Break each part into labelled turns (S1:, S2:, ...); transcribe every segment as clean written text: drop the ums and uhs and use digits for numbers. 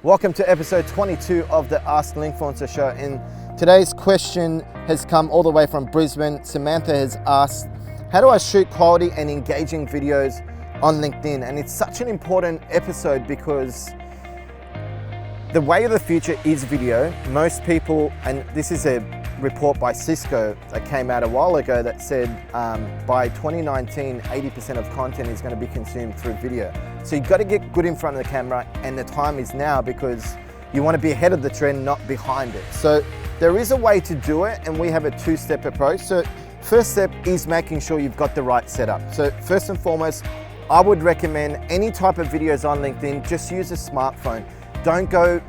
S1: Welcome to episode 22 of the Ask Linkfluencer show. And today's question has come all the way from Brisbane. Samantha has asked, how do I shoot quality and engaging videos on LinkedIn? And it's such an important episode because the way of the future is video. Most people, and this is a report by Cisco that came out a while ago that said by 2019, 80% of content is going to be consumed through video. So you've got to get good in front of the camera, and the time is now because you want to be ahead of the trend, not behind it. So there is a way to do it, and we have a two-step approach. So first step is making sure you've got the right setup. So first and foremost, I would recommend any type of videos on LinkedIn, just use a smartphone. Don't go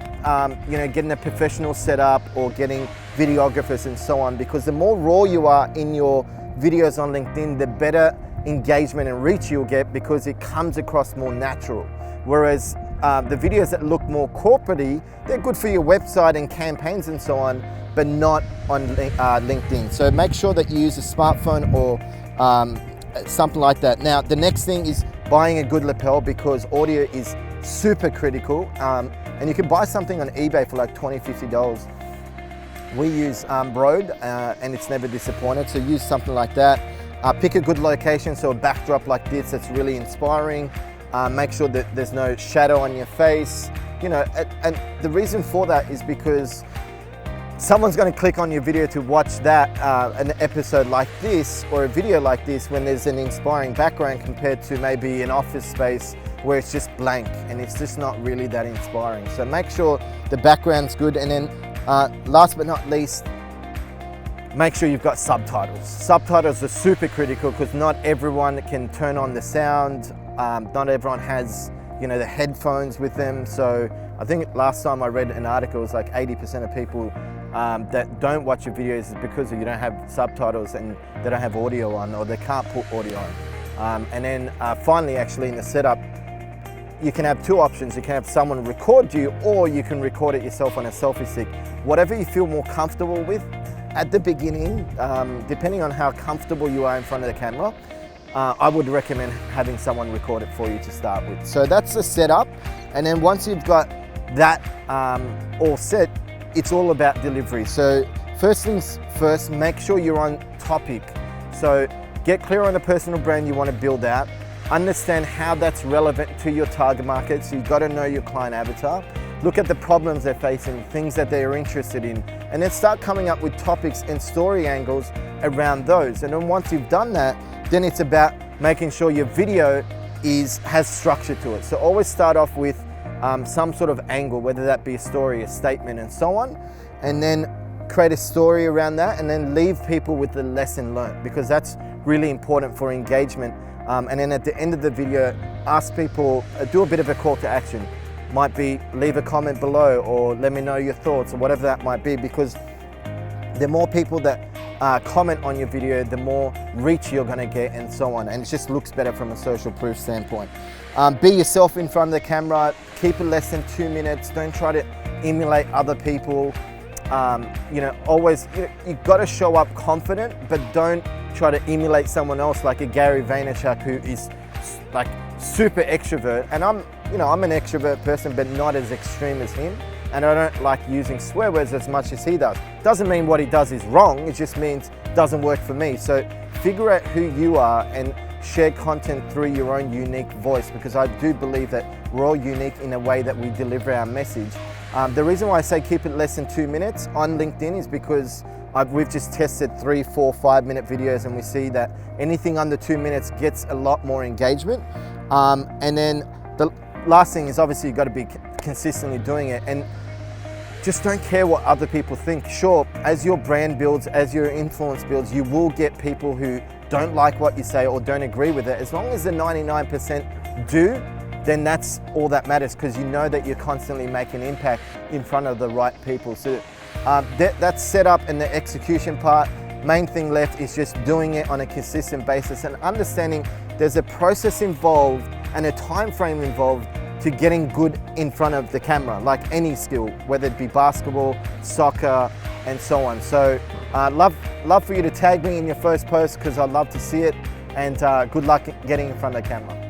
S1: getting a professional setup or getting videographers and so on, because the more raw you are in your videos on LinkedIn, the better engagement and reach you'll get because it comes across more natural. Whereas the videos that look more corporate-y, they're good for your website and campaigns and so on, but not on LinkedIn. So make sure that you use a smartphone or something like that. Now, the next thing is buying a good lapel because audio is super critical. And you can buy something on eBay for like $20, $50. We use Rode and it's never disappointed. So use something like that. Pick a good location, so a backdrop like this that's really inspiring. Make sure that there's no shadow on your face. And the reason for that is because someone's going to click on your video to watch that, an episode like this or a video like this when there's an inspiring background compared to maybe an office space where it's just blank and it's just not really that inspiring. So make sure the background's good. And then last but not least, make sure you've got subtitles. Subtitles are super critical because not everyone can turn on the sound. Not everyone has the headphones with them. So I think last time I read an article, it was like 80% of people that don't watch your videos is because you don't have subtitles and they don't have audio on, or they can't put audio on. And then finally, actually in the setup, you can have two options. You can have someone record you, or you can record it yourself on a selfie stick. Whatever you feel more comfortable with at the beginning, depending on how comfortable you are in front of the camera, I would recommend having someone record it for you to start with. So that's the setup. And then once you've got that all set, it's all about delivery. So first things first, make sure you're on topic. So get clear on the personal brand you want to build out. Understand how that's relevant to your target market. So you've got to know your client avatar. Look at the problems they're facing, things that they are interested in, and then start coming up with topics and story angles around those. And then once you've done that, then it's about making sure your video has structure to it. So always start off with some sort of angle, whether that be a story, a statement, and so on, and then create a story around that, and then leave people with the lesson learned, because that's really important for engagement. And then at the end of the video, ask people, do a bit of a call to action. Might be leave a comment below, or let me know your thoughts, or whatever that might be, because the more people that comment on your video, the more reach you're gonna get and so on. And it just looks better from a social proof standpoint. Be yourself in front of the camera, keep it less than 2 minutes. Don't try to emulate other people. Always, you've got to show up confident, but don't try to emulate someone else like a Gary Vaynerchuk who is like super extrovert. And I'm an extrovert person, but not as extreme as him. And I don't like using swear words as much as he does. Doesn't mean what he does is wrong, it just means it doesn't work for me. So figure out who you are and share content through your own unique voice, because I do believe that we're all unique in a way that we deliver our message. The reason why I say keep it less than 2 minutes on LinkedIn is because we've just tested 3, 4, 5 minute videos, and we see that anything under 2 minutes gets a lot more engagement. And then the last thing is obviously you've got to be consistently doing it, and just don't care what other people think. Sure, as your brand builds, as your influence builds, you will get people who don't like what you say or don't agree with it. As long as the 99% do, then that's all that matters, because you know that you're constantly making impact in front of the right people. So that's set up, and the execution part. Main thing left is just doing it on a consistent basis and understanding there's a process involved and a time frame involved to getting good in front of the camera, like any skill, whether it be basketball, soccer, and so on. So love for you to tag me in your first post, because I'd love to see it, and good luck getting in front of the camera.